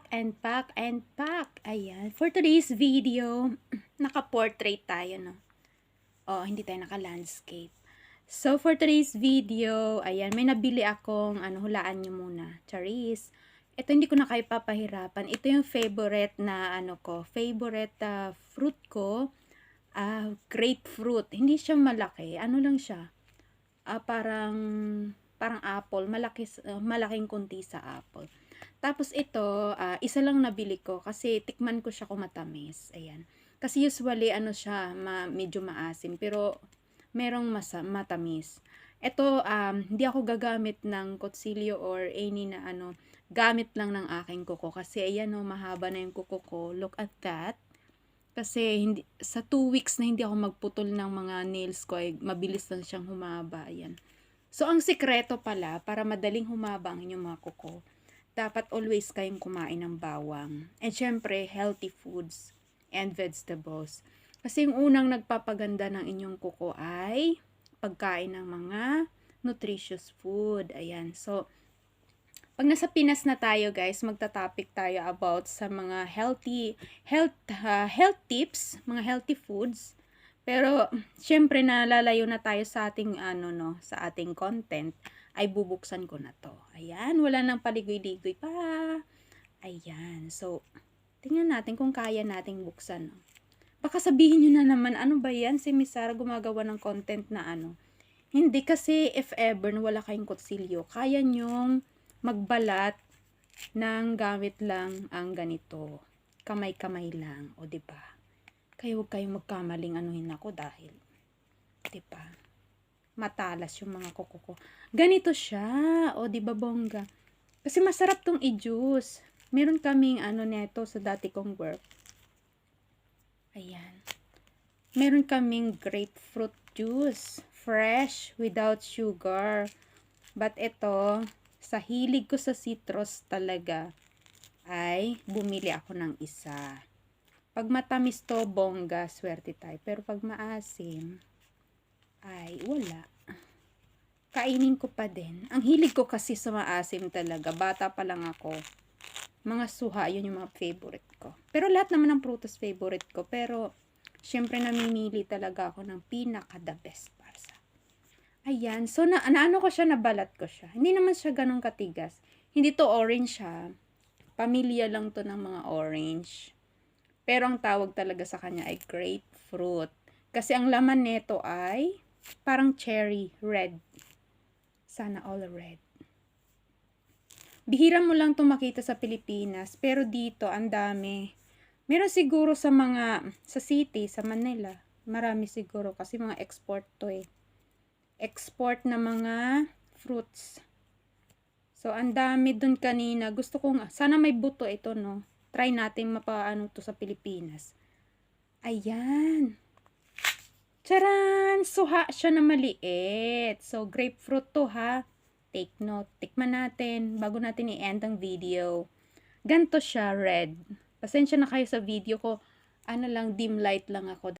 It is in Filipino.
pack. Ayan. For today's video, naka-portrait tayo, no? Oh, hindi tayo naka-landscape. So, for today's video, ayan, may nabili akong, hulaan nyo muna. Charis. Ito, hindi ko na kayo papahirapan. Ito yung favorite na, favorite fruit ko. Grapefruit. Hindi siya malaki. Ano lang siya? Parang apple. Malaking kunti sa apple. Tapos ito, isa lang nabili ko kasi tikman ko siya kung matamis. Ayan. Kasi usually, siya, medyo maasim. Pero, merong matamis. Ito, hindi ako gagamit ng kutsilyo or any na gamit lang ng aking kuko. Kasi, ayan mahaba na yung kuko ko. Look at that. Kasi, sa 2 weeks na hindi ako magputol ng mga nails ko, ay mabilis lang siyang humaba. Ayan. So, ang sikreto pala, para madaling humaba ang inyong mga kuko, dapat always kayong kumain ng bawang. And syempre, healthy foods and vegetables. Kasi yung unang nagpapaganda ng inyong kuko ay pagkain ng mga nutritious food. Ayan. So, pag nasa Pinas na tayo, guys, magta-topic tayo about sa mga health tips, mga healthy foods. Pero, syempre, nalalayo na tayo sa ating, sa ating content, ay bubuksan ko na to. Ayan, wala nang paligoy-ligoy pa. Ayan, so, tingnan natin kung kaya nating buksan. Baka sabihin nyo na naman, ano ba yan? Si Miss Sarah gumagawa ng content na Hindi, kasi if ever wala kayong kutsilyo, kaya nyong magbalat ng gamit lang ang ganito. Kamay-kamay lang, o diba? Kaya huwag kayong magkamaling anuhin ako dahil, diba? Matalas yung mga kuko ko. Ganito siya, o diba bongga? Kasi masarap tong i-juice. Meron kaming neto sa dati kong work. Ayan. Meron kaming grapefruit juice. Fresh, without sugar. But ito, sa hilig ko sa citrus talaga, ay bumili ako ng isa. Pag matamis to, bongga, swerte tayo. Pero pag maasim, ay wala. Kainin ko pa din. Ang hilig ko kasi sa maasim talaga. Bata pa lang ako. Mga suha, yun yung mga favorite ko. Pero lahat naman ng prutas favorite ko. Pero, syempre namimili talaga ako ng pinaka the best para sa. Ayan. So, naano ko siya, nabalat ko siya. Hindi naman siya ganun katigas. Hindi to orange ha. Pamilya lang to ng mga orange. Pero ang tawag talaga sa kanya ay grapefruit. Kasi ang laman nito ay parang cherry red. Sana all red. Bihira mo lang itong makita sa Pilipinas. Pero dito, ang dami. Meron siguro sa city, sa Manila. Marami siguro kasi mga export to eh. Export na mga fruits. So, ang dami dun kanina. Gusto kong, sana may buto ito, no? Try natin mapaano to sa Pilipinas. Ayan. Charan! Suha siya na maliit. So, grapefruit to ha. Take note. Tikman natin bago natin i-end ang video. Ganto siya, red. Pasensya na kayo sa video ko. Dim light lang ako.